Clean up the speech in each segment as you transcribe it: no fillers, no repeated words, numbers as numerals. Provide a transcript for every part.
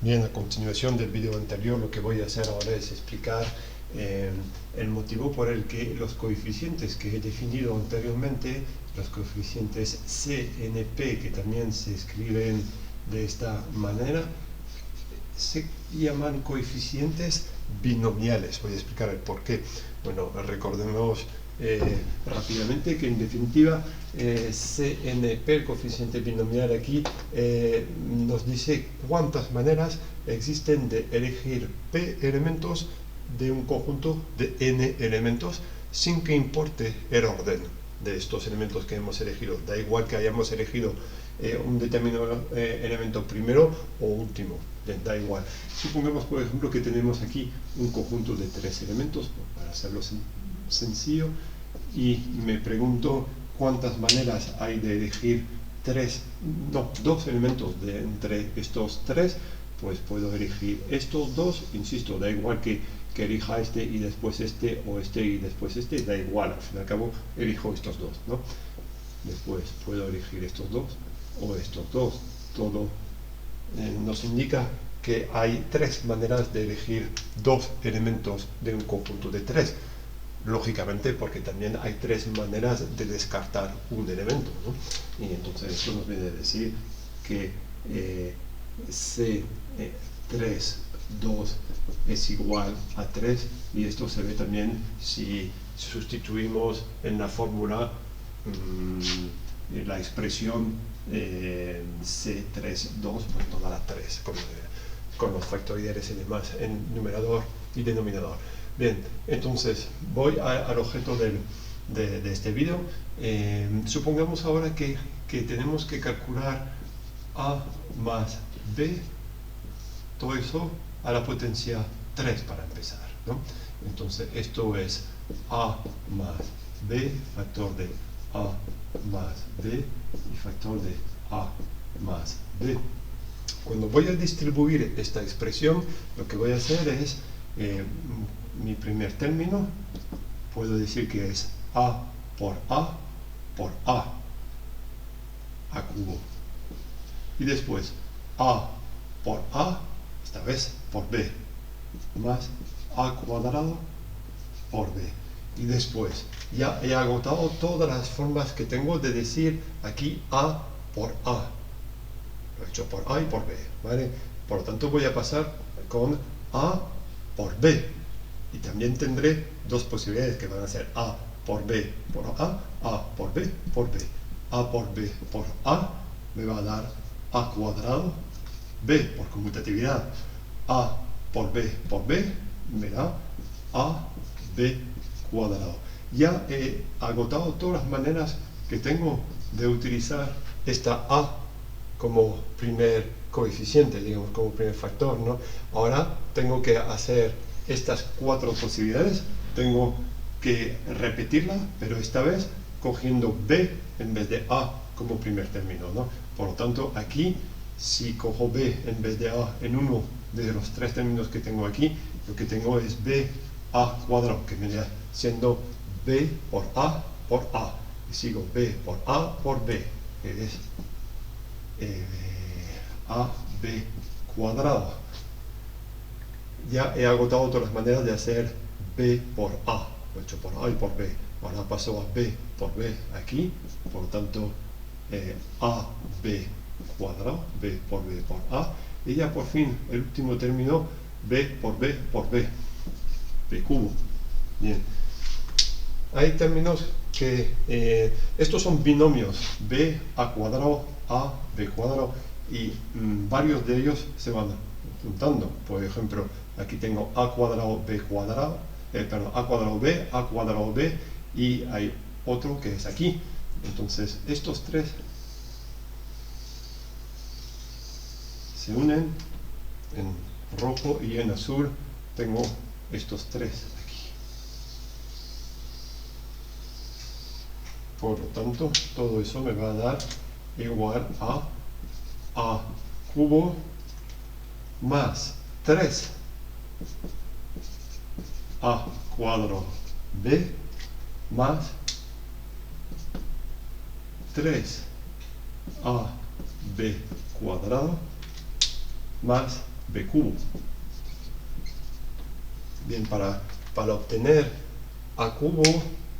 Bien, a continuación del video anterior, lo que voy a hacer ahora es explicar el motivo por el que los coeficientes que he definido anteriormente, los coeficientes CNP, que también se escriben de esta manera, se llaman coeficientes binomiales. Voy a explicar el por qué. Bueno, recordemos rápidamente que en definitiva CNP, el coeficiente binomial aquí, nos dice cuántas maneras existen de elegir P elementos de un conjunto de N elementos sin que importe el orden de estos elementos que hemos elegido. Da igual que hayamos elegido un determinado elemento primero o último, da igual. Supongamos, por ejemplo, que tenemos aquí un conjunto de 3 elementos, para hacerlo sencillo, y me pregunto cuántas maneras hay de elegir 2 elementos de entre estos 3. Pues puedo elegir estos 2, insisto, da igual que elija este y después este, o este y después este, da igual, al fin y al cabo elijo estos 2, ¿no? Después puedo elegir estos 2 o estos 2. Todo nos indica que hay 3 maneras de elegir 2 elementos de un conjunto de 3. Lógicamente, porque también hay 3 maneras de descartar un elemento, ¿no? Y entonces esto nos viene a decir que C3, 2 es igual a 3, y esto se ve también si sustituimos en la fórmula la expresión C3, 2 por toda la 3, con los factoriales y demás en numerador y denominador. Bien, entonces voy al objeto de este vídeo. Supongamos ahora que tenemos que calcular A más B, todo eso a la potencia 3 para empezar, ¿no? Entonces esto es A más B, factor de A más B y factor de A más B. Cuando voy a distribuir esta expresión, lo que voy a hacer es mi primer término, puedo decir que es A por A cubo. Y después A por A, esta vez por B, más A cuadrado por B. Y después ya he agotado todas las formas que tengo de decir aquí A por A. Lo he hecho por A y por B, ¿vale? Por lo tanto voy a pasar con A por B. Y también tendré 2 posibilidades que van a ser A por B por A por B por B. A por B por A me va a dar A cuadrado, B por conmutatividad, A por B me da A B cuadrado. Ya he agotado todas las maneras que tengo de utilizar esta A como primer coeficiente, digamos, como primer factor, ¿no? Ahora tengo que hacer estas 4 posibilidades, tengo que repetirla, pero esta vez cogiendo B en vez de A como primer término, ¿no? Por lo tanto, aquí, si cojo B en vez de A en uno de los 3 términos que tengo aquí, lo que tengo es B A cuadrado, que viene siendo B por A, y sigo B por A por B, que es A B cuadrado. Ya he agotado todas las maneras de hacer B por A, lo he hecho por A y por B. Ahora paso a B por B aquí, por lo tanto A B cuadrado, B por B por A, y ya por fin el último término, B por B por B, B cubo. Bien, hay términos que estos son binomios, B A cuadrado, A B cuadrado, y varios de ellos se van juntando. Por ejemplo, aquí tengo A cuadrado B cuadrado, A cuadrado B, y hay otro que es aquí. Entonces estos 3 se unen en rojo, y en azul tengo estos 3 aquí. Por lo tanto, todo eso me va a dar igual a A cubo más 3 A cuadrado B más 3 A B cuadrado más b cubo. Bien, para obtener a cubo,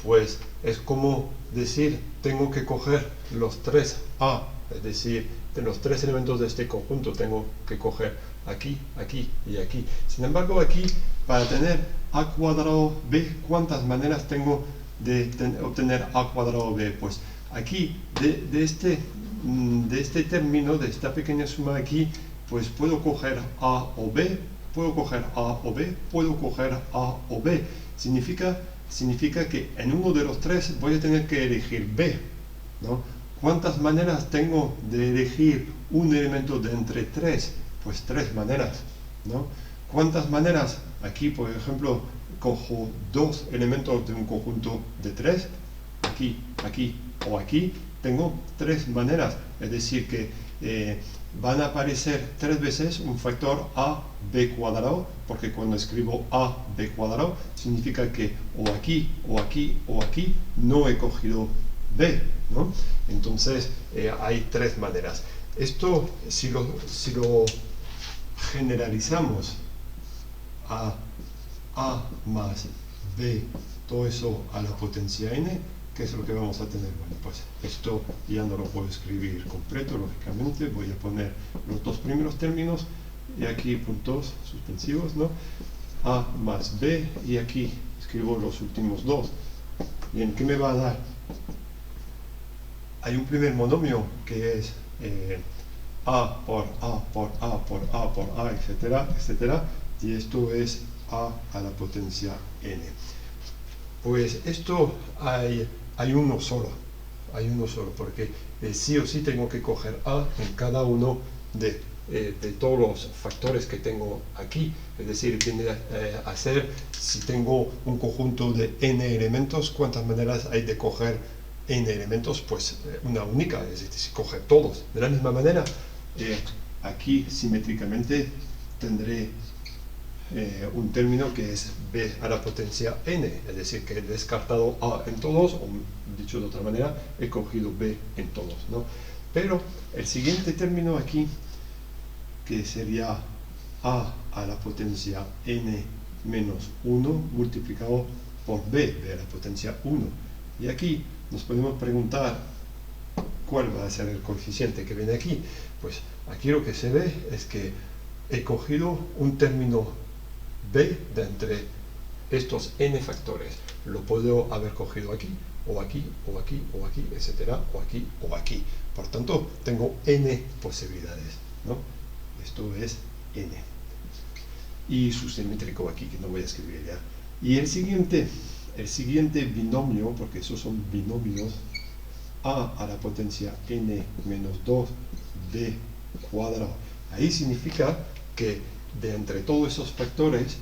pues es como decir, tengo que coger los 3a, es decir, de los 3 elementos de este conjunto tengo que coger aquí, aquí y aquí. Sin embargo, aquí, para tener a cuadrado b, ¿cuántas maneras tengo de obtener a cuadrado b? Pues aquí, de este término, de esta pequeña suma aquí, pues puedo coger a o b, puedo coger a o b, puedo coger a o b. Significa que en uno de los tres voy a tener que elegir b, ¿no? ¿Cuántas maneras tengo de elegir un elemento de entre 3? Pues 3 maneras, ¿no? ¿Cuántas maneras? Aquí, por ejemplo, cojo 2 elementos de un conjunto de 3, aquí, aquí o aquí, tengo 3 maneras, es decir que van a aparecer 3 veces un factor a b cuadrado, porque cuando escribo a b cuadrado significa que o aquí, o aquí, o aquí no he cogido b, ¿no? Entonces hay 3 maneras. Esto, si lo generalizamos a más b, todo eso a la potencia n, ¿qué es lo que vamos a tener? Bueno, pues esto ya no lo puedo escribir completo, lógicamente. Voy a poner los 2 primeros términos y aquí puntos suspensivos, ¿no? A más b, y aquí escribo los últimos 2. Bien, ¿qué me va a dar? Hay un primer monomio que es a por a por a por a por a, etcétera, etcétera, y esto es a la potencia n. Pues esto hay uno solo, porque sí o sí tengo que coger a en cada uno de todos los factores que tengo aquí. Es decir, viene a ser, si tengo un conjunto de n elementos, ¿cuántas maneras hay de coger n elementos? Pues una única, es decir, si coger todos. De la misma manera, aquí simétricamente tendré un término que es b a la potencia n, es decir, que he descartado a en todos, o dicho de otra manera, he cogido b en todos, ¿no? Pero el siguiente término aquí, que sería a la potencia n menos 1 multiplicado por b a la potencia 1. Y aquí nos podemos preguntar cuál va a ser el coeficiente que viene aquí. Pues aquí lo que se ve es que he cogido un término b de entre estos n factores. Lo puedo haber cogido aquí, o aquí, o aquí, o aquí, etcétera, o aquí, o aquí. Por tanto, tengo n posibilidades, ¿no? Esto es n. Y su simétrico aquí, que no voy a escribir ya. Y el siguiente binomio, porque esos son binomios, a la potencia n menos 2 b cuadrado. Ahí significa que de entre todos esos factores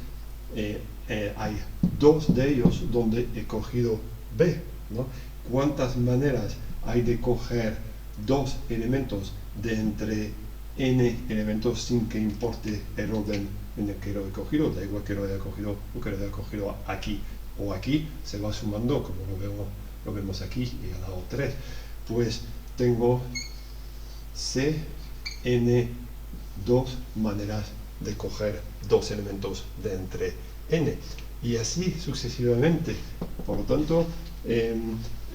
hay 2 de ellos donde he cogido b, ¿no? ¿Cuántas maneras hay de coger 2 elementos de entre n elementos sin que importe el orden en el que lo he cogido? Da igual que lo haya cogido o que lo haya cogido aquí o aquí, se va sumando, como lo vemos aquí, y ha dado 3. Pues tengo n 2 maneras de coger 2 elementos de entre n, y así sucesivamente. Por lo tanto,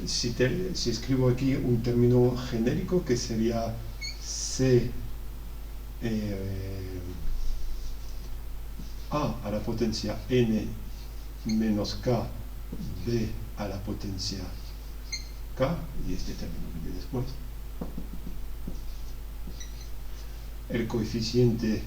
si escribo aquí un término genérico que sería c a la potencia n menos k b a la potencia k, y este término que viene después, el coeficiente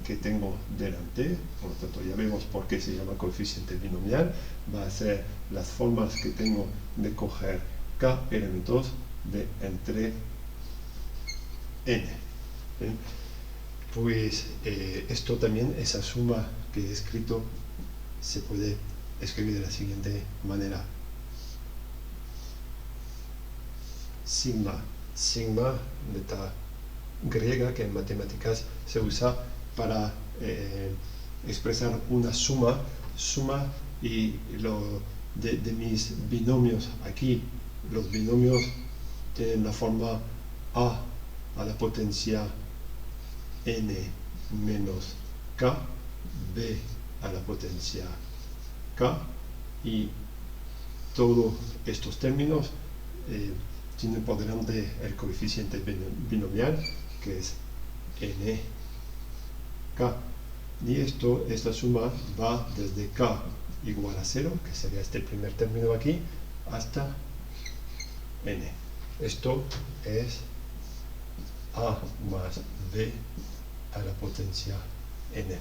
que tengo delante, por lo tanto ya vemos por qué se llama coeficiente binomial, va a ser las formas que tengo de coger k elementos de entre n. ¿Bien? Pues esto también, esa suma que he escrito, se puede escribir de la siguiente manera: sigma, letra griega que en matemáticas se usa para expresar una suma, y de mis binomios aquí, los binomios tienen la forma a la potencia n menos k, b a la potencia k, y todos estos términos tienen por delante el coeficiente binomial, que es n k, y esta suma va desde k igual a 0, que sería este primer término aquí, hasta n. Esto es a más b a la potencia n.